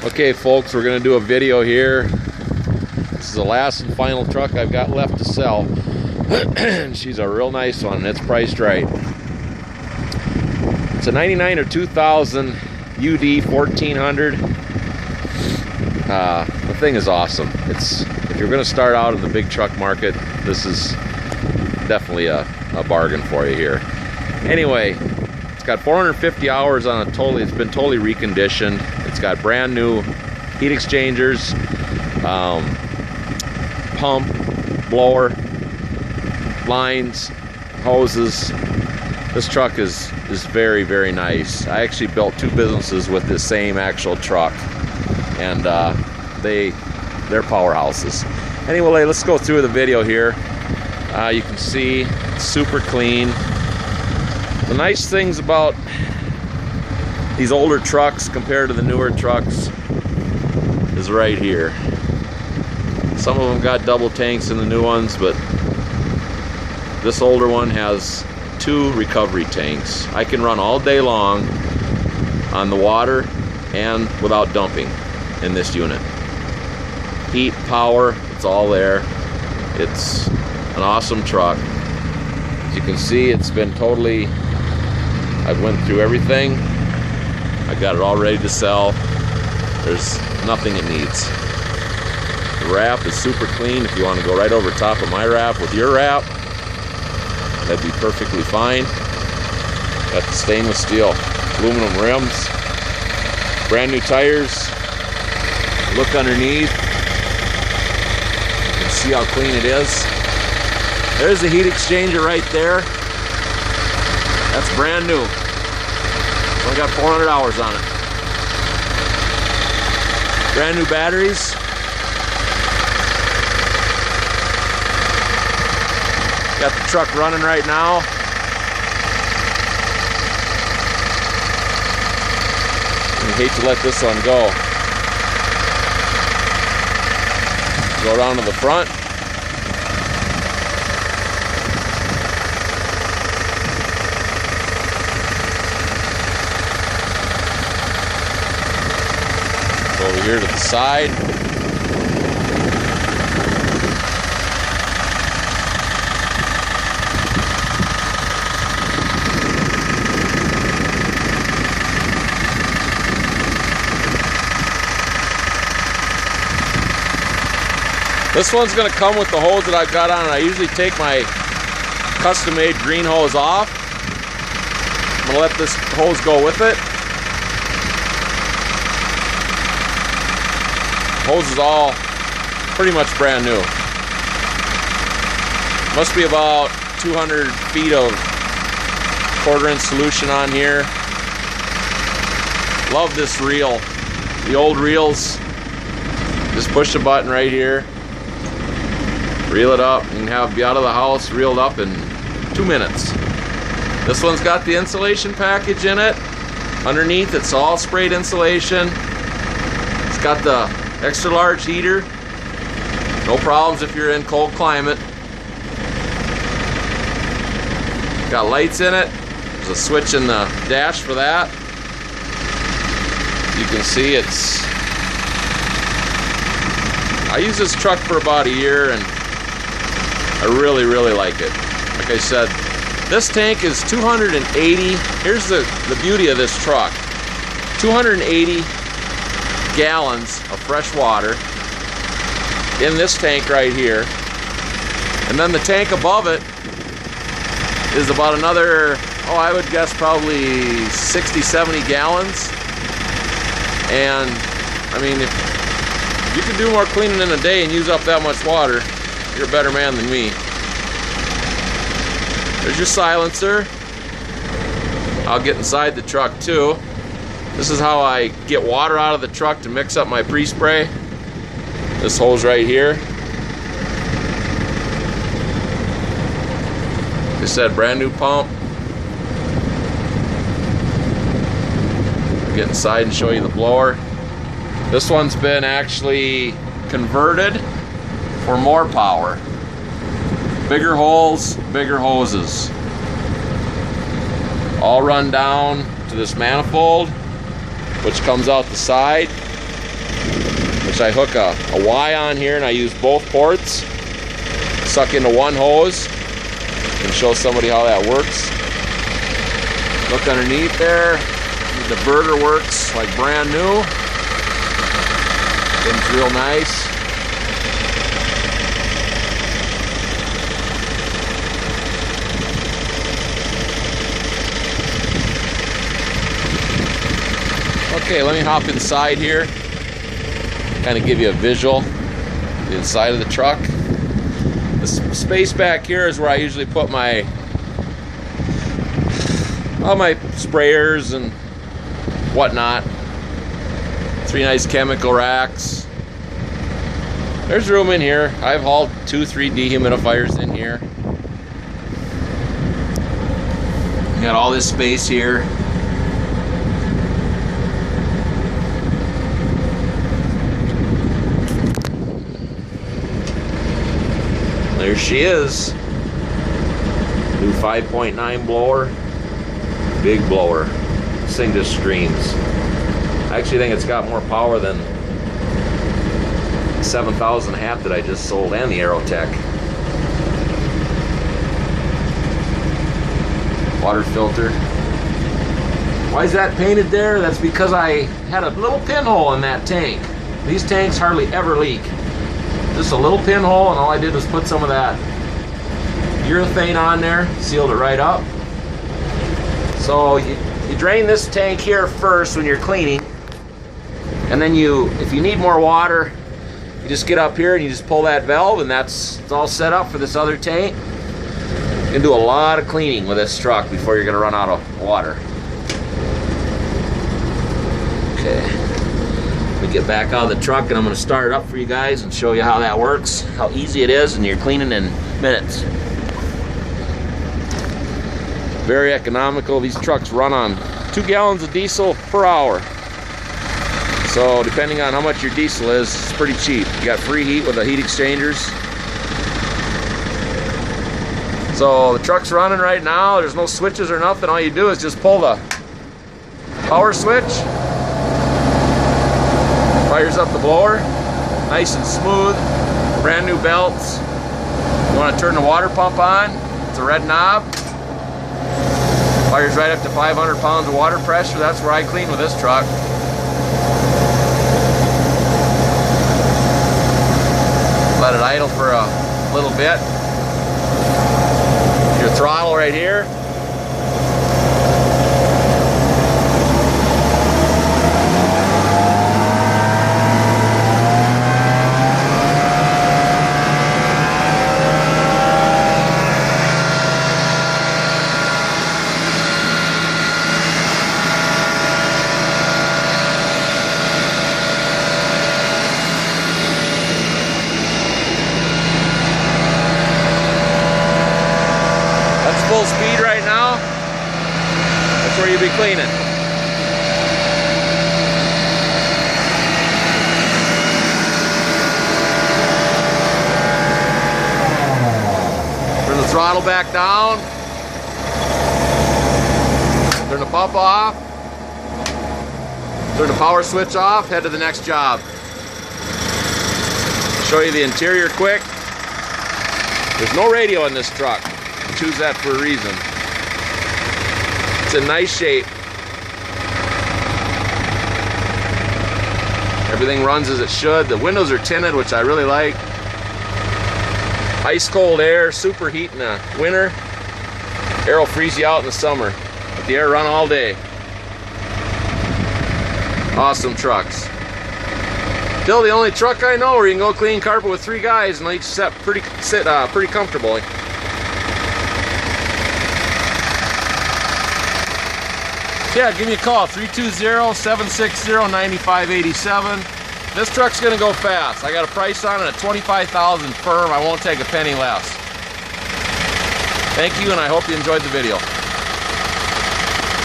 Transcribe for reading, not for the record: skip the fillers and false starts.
Okay folks, we're going to do a video here. This is the last and final truck I've got left to sell. She's a real nice one and it's priced right. It's a 99 or 2000 UD 1400. The thing is awesome. If you're going to start out in the big truck market, this is definitely a bargain for you here. Anyway, it's got 450 hours on it totally. It's been totally reconditioned. It's got brand new heat exchangers, pump, blower, lines, hoses. This truck is very, very nice. I actually built two businesses with this same actual truck, and they're powerhouses. Anyway, let's go through the video here. You can see it's super clean. The nice things about these older trucks compared to the newer trucks is right here. Some of them got double tanks in the new ones, but this older one has 2 recovery tanks. I can run all day long on the water and without dumping in this unit. Heat, power, it's all there. It's an awesome truck. As you can see, it's been totally, I've went through everything. I got it all ready to sell. There's nothing it needs. The wrap is super clean. If you want to go right over top of my wrap with your wrap, that'd be perfectly fine. Got the stainless steel aluminum rims, brand new tires. Look underneath, you can see how clean it is. There's the heat exchanger right there. That's brand new. It's only got 400 hours on it. Brand new batteries. Got the truck running right now. I hate to let this one go. Go around to the front. Go over here to the side. This one's going to come with the hose that I've got on it. I usually take my custom-made green hose off. I'm going to let this hose go with it. Hose is all pretty much brand new. Must be about 200 feet of quarter-inch solution on here. Love this reel. The old reels, just push the button right here. Reel it up and be out of the house reeled up in 2 minutes. This one's got the insulation package in it. Underneath it's all sprayed insulation. It's got the extra large heater. No problems if you're in cold climate. Got lights in it. There's a switch in the dash for that. You can see I use this truck for about a year and I really, really like it. Like I said, this tank is 280. Here's the beauty of this truck. 280 gallons of fresh water in this tank right here. And then the tank above it is about another, I would guess probably 60, 70 gallons. And I mean, if you can do more cleaning in a day and use up that much water, you're a better man than me. There's your silencer. I'll get inside the truck too. This is how I get water out of the truck to mix up my pre-spray. This hose right here. Like I said, brand new pump. I'll get inside and show you the blower. This one's been actually converted for more power. Bigger holes, bigger hoses. All run down to this manifold, which comes out the side. which I hook a Y on here, and I use both ports, suck into one hose, and show somebody how that works. Look underneath there, the burger works like brand new. It's real nice. Okay, let me hop inside here, kind of give you a visual, the inside of the truck. The space back here is where I usually put all my sprayers and whatnot. 3 nice chemical racks. There's room in here. I've hauled 2-3 dehumidifiers in here. Got all this space here. There she is. New 5.9 blower. Big blower. This thing just screams. I actually think it's got more power than 7,000 hat that I just sold, and the Aerotech. Water filter. Why is that painted there? That's because I had a little pinhole in that tank. These tanks hardly ever leak. Just a little pinhole, and all I did was put some of that urethane on there, sealed it right up. So you drain this tank here first when you're cleaning, and then if you need more water, you just get up here and you just pull that valve, and it's all set up for this other tank. You can do a lot of cleaning with this truck before you're going to run out of water. Okay, let me get back out of the truck, and I'm going to start it up for you guys and show you how that works, how easy it is, and you're cleaning in minutes. Very economical. These trucks run on 2 gallons of diesel per hour. So depending on how much your diesel is, it's pretty cheap. You got free heat with the heat exchangers. So the truck's running right now. There's no switches or nothing. All you do is just pull the power switch. Fires up the blower. Nice and smooth. Brand new belts. You want to turn the water pump on. It's a red knob. Fires right up to 500 pounds of water pressure. That's where I clean with this truck. Let it idle for a little bit. Your throttle right here. Full speed right now. That's where you'll be cleaning. Turn the throttle back down. Turn the pump off. Turn the power switch off. Head to the next job. Show you the interior quick. There's no radio in this truck. Choose that for a reason. It's in nice shape. Everything runs as it should. The windows are tinted, which I really like. Ice cold air, super heat in the winter. Air will freeze you out in the summer, but the air run all day. Awesome trucks. Still the only truck I know where you can go clean carpet with 3 guys and they'll each sit pretty comfortably. Yeah, give me a call, 320-760-9587. This truck's gonna go fast. I got a price on it at $25,000 firm. I won't take a penny less. Thank you, and I hope you enjoyed the video.